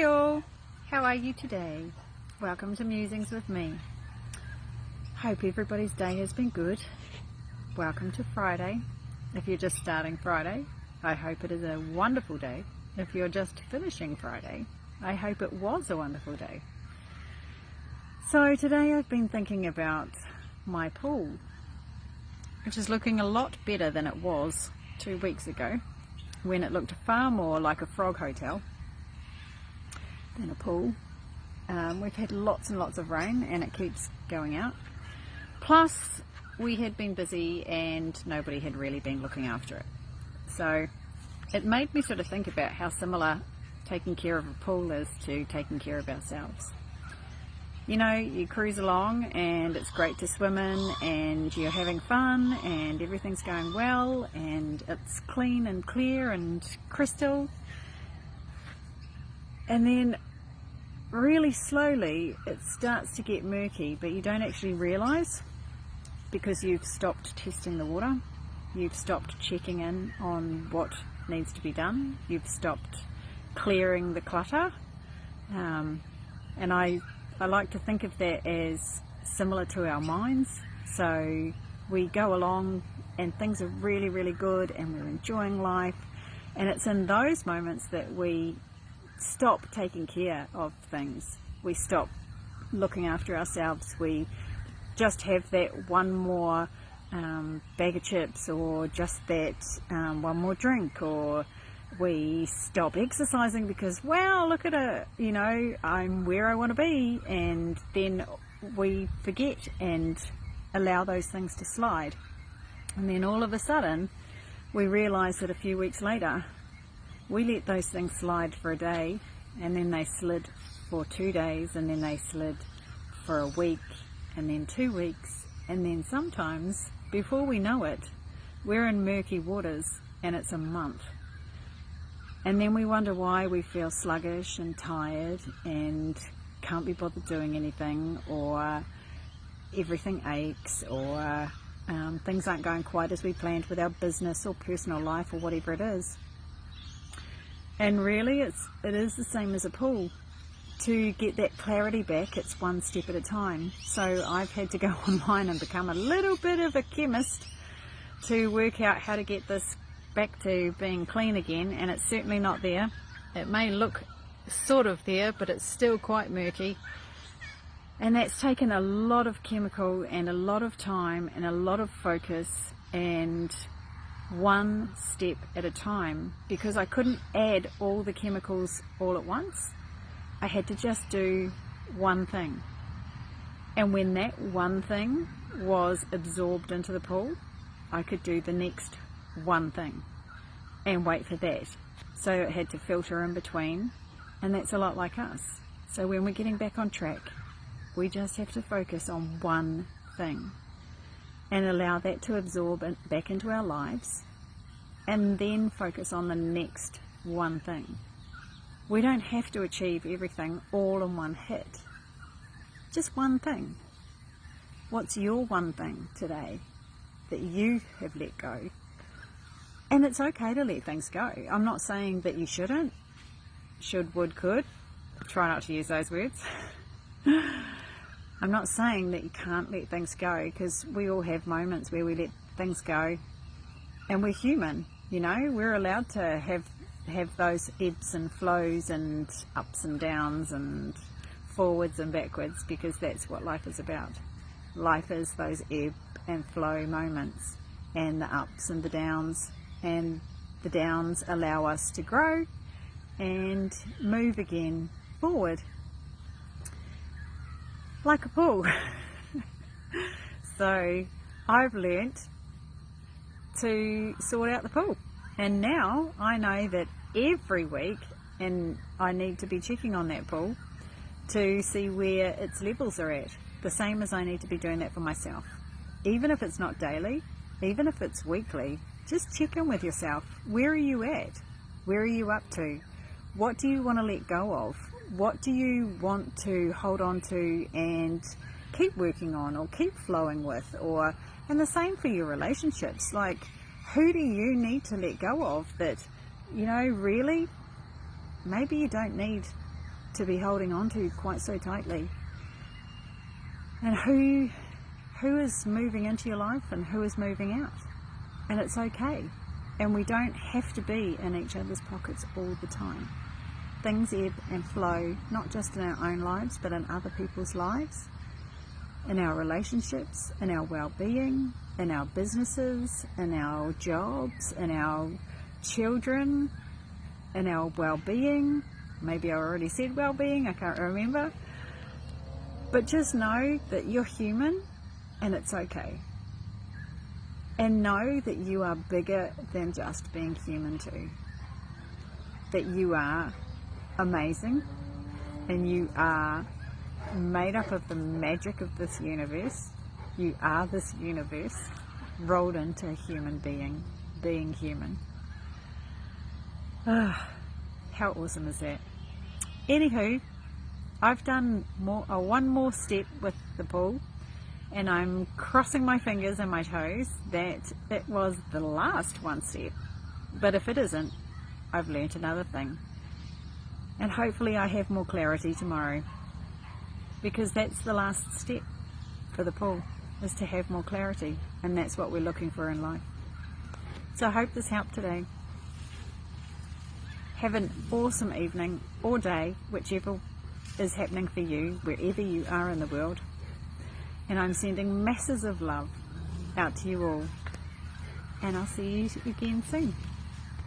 Hi all, how are you today? Welcome to Musings with me. Hope everybody's day has been good. Welcome to Friday. If you're just starting Friday, I hope it is a wonderful day. If you're just finishing Friday, I hope it was a wonderful day. So today I've been thinking about my pool, which is looking a lot better than it was 2 weeks ago, when it looked far more like a frog hotel than a pool. We've had lots and lots of rain and it keeps going out. Plus we had been busy and nobody had really been looking after it. So it made me sort of think about how similar taking care of a pool is to taking care of ourselves. You know, you cruise along and it's great to swim in and you're having fun and everything's going well and it's clean and clear and crystal. And then really slowly it starts to get murky, but you don't actually realise because you've stopped testing the water, you've stopped checking in on what needs to be done, you've stopped clearing the clutter. And I like to think of that as similar to our minds. So we go along and things are really, really good and we're enjoying life, and it's in those moments that we stop taking care of things. We stop looking after ourselves. We just have that one more bag of chips, or just that one more drink, or we stop exercising because, wow, look at it, you know, I'm where I want to be, and then we forget and allow those things to slide. And then all of a sudden we realize that a few weeks later we let those things slide for a day, and then they slid for 2 days, and then they slid for a week, and then 2 weeks, and then sometimes before we know it we're in murky waters and it's a month. And then we wonder why we feel sluggish and tired and can't be bothered doing anything, or everything aches, or things aren't going quite as we planned with our business or personal life or whatever it is. And really it is the same as a pool. To get that clarity back, it's one step at a time. So I've had to go online and become a little bit of a chemist to work out how to get this back to being clean again, and it's certainly not there. It may look sort of there, but it's still quite murky, and that's taken a lot of chemical and a lot of time and a lot of focus, and one step at a time, because I couldn't add all the chemicals all at once. I had to just do one thing, and when that one thing was absorbed into the pool, I could do the next one thing and wait for that. So it had to filter in between, and that's a lot like us. So when we're getting back on track, we just have to focus on one thing and allow that to absorb back into our lives, and then focus on the next one thing. We don't have to achieve everything all in one hit. Just one thing. What's your one thing today that you have let go? And it's okay to let things go. I'm not saying that you shouldn't. Should, would, could. Try not to use those words. I'm not saying that you can't let things go, because we all have moments where we let things go, and we're human, you know. We're allowed to have those ebbs and flows and ups and downs and forwards and backwards, because that's what life is about. Life is those ebb and flow moments, and the ups and the downs, and the downs allow us to grow and move again forward, like a pool. So I've learnt to sort out the pool, and now I know that every week, and I need to be checking on that pool to see where its levels are at, the same as I need to be doing that for myself. Even if it's not daily, even if it's weekly, just check in with yourself. Where are you at? Where are you up to? What do you want to let go of? What do you want to hold on to and keep working on, or keep flowing with? And the same for your relationships. Like, who do you need to let go of that, you know, really maybe you don't need to be holding on to quite so tightly. And who is moving into your life and who is moving out. And it's okay. And we don't have to be in each other's pockets all the time. Things ebb and flow, not just in our own lives, but in other people's lives, in our relationships, in our well-being, in our businesses, in our jobs, in our children, in our well-being. Maybe I already said well-being, I can't remember. But just know that you're human and it's okay. And know that you are bigger than just being human too. That you are amazing and you are made up of the magic of this universe. You are this universe rolled into a human being human. How awesome is that? Anywho, I've done one more step with the pull, and I'm crossing my fingers and my toes that it was the last one step. But if it isn't, I've learnt another thing. And hopefully I have more clarity tomorrow, because that's the last step for the pull, is to have more clarity, and that's what we're looking for in life. So I hope this helped today. Have an awesome evening or day, whichever is happening for you, wherever you are in the world. And I'm sending masses of love out to you all. And I'll see you again soon.